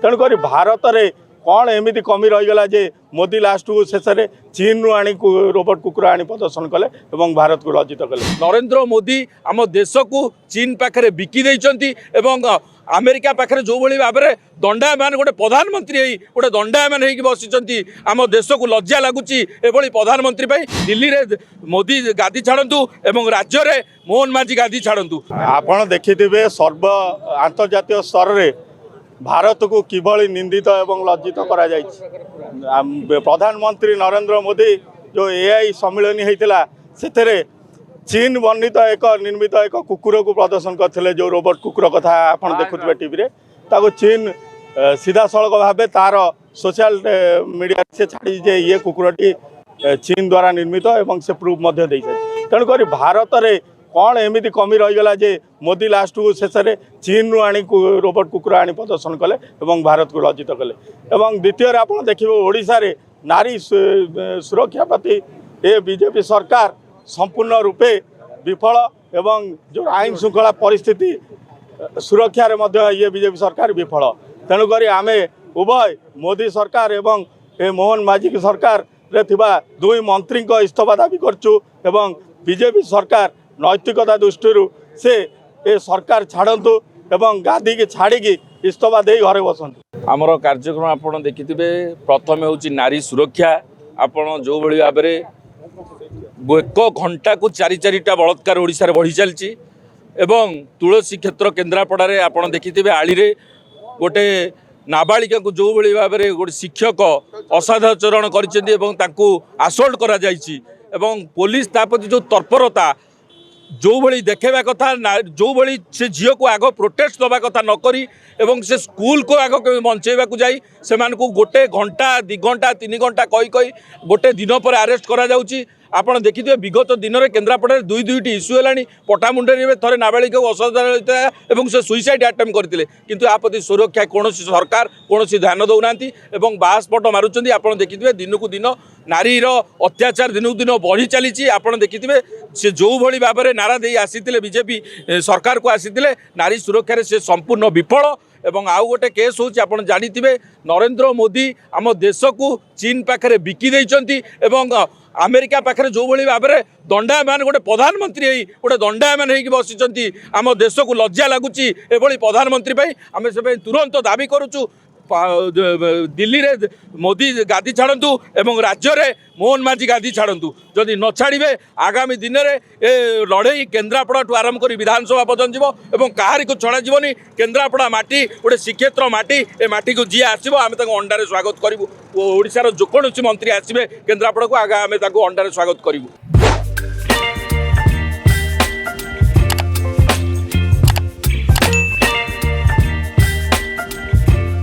तेणुक भारत में कौन एमती कमी रहीगला जे मोदी लास्ट को शेष में चीन रु आनी रोबोट कुकुर आनी प्रदर्शन कले और भारत को लज्जित कले। नरेंद्र मोदी आम देश को चीन पाखे बिकी देइचंती एवं अमेरिका पाखे जो भाई भाव में दंडायमान गोटे प्रधानमंत्री गोटे दंडायमान हो बसी आम देश को लज्जा लगुच एभली प्रधानमंत्री दिल्ली रे मोदी गादी छाड़ू एवं राज्य में मोहन माझी गादी छाड़ू। आपण देखिथिबे सर्व अंतर्जातीय स्तर रे भारत को किभली निंदित एवं लज्जित करा जायछि। प्रधानमंत्री नरेंद्र मोदी जो एआई सम्मेलन होता से चीन वर्णित एक निर्मित एक कुकुर को प्रदर्शन करते जो रोबोट कुकुर कथा आप देखुए टीवी रे ताको चीन सीधा सड़क भाव तार सोशल मीडिया से छाड़ी जे ये कुकुरटी चीन द्वारा निर्मित एवं से प्रूफ तेणुक भारत में कौन एमती कमी रहीगला जे मोदी लास्ट को शेष में चीन रु आनी रोबोट कुकुर आनी प्रदर्शन कले और भारत को लज्जित कले। एवं द्वितीय आप देखिए ओडिशा रे नारी सुरक्षा प्रति ये बीजेपी सरकार संपूर्ण रूपे विफल एवं जो आईन श्रृंखला परिस्थिति सुरक्षा रे मध्य ये बीजेपी सरकार विफल। तेणुक आमे उभय मोदी सरकार एवं ए मोहन माझी की सरकार रे थिबा दुई मंत्री को इस्तीफा दाबी करचु एवं बीजेपी सरकार नैतिकता दृष्टि से ए सरकार छाड़तु एवं गादी की छाड़ी इस्तीफा दे घरे बसतु। आमर कार्यक्रम आप देखिथे प्रथम हूँ नारी सुरक्षा आपड़ जो भाई भाव में एक घंटा को चारि चारिटा बलात्कार ओडिशा रे बढ़ी चलची एवं तुलसी क्षेत्र केन्द्रापड़े आप देखिथे आली रे गोटे नाबालिका को जो भाई भाव में गोटे शिक्षक असाधाचरण कर आसल्ट करा जायछि एवं पुलिस तापति जो तत्परता जो भाई देखा कथा जो भाई से झील को आग प्रोटेस्ट दवा कथा नकरी एवं से स्कूल को आग बंचेवा जाई से गोटे घंटा 2 घंटा 3 घंटा कही गोटे दिन पर अरेस्ट करा जाउची। आपड़ देखिए विगत दिन में केन्द्रापड़े दुईटी इश्यू है पटामुंडे थे नाबालिका को असाधारण होता है से सुइसाइड अटेम्प्ट करते किंतु आ प्रति सुरक्षा कौन सरकार कौन ध्यान दौना बासपट मारुंच। आप देखिए दिन को दिन नारीर अत्याचार दिन को दिन बढ़ी चली आप देखिए से जो भाई भाव में नारा दे आसी बीजेपी सरकार को आसी नारी सुरक्षा से संपूर्ण विफल। एवं आउ गोटे केस होची आपण जानिथिबे नरेंद्र मोदी आम देश को चीन पाखे बिकी देइचंती एवं अमेरिका पाखे जो भाई भाव में दंडायमान गोटे प्रधानमंत्री गोटे दंडायमान हो बसी आम देश को लज्जा लगुच एभली प्रधानमंत्री आम से तुरंत दाबी करुचु दिल्ली रे मोदी गादी छाड़ू एवं राज्य में मोहन माझी गादी छाड़ू जदि न छाड़े आगामी दिन में ए लड़ई केन्द्रापड़ा ठू आरंभ कर विधानसभा पर्यटन जीव कहारी को छड़ा जीवनी केन्द्रापड़ा माटी गोटे श्रीक्षेत्र माटी ए माटी को जी आसो आम अंडारे स्वागत करूँ ओडार जेकोसी मंत्री आसवे केन्द्रापड़ा को आगे आम अंडारे स्वागत करूँ।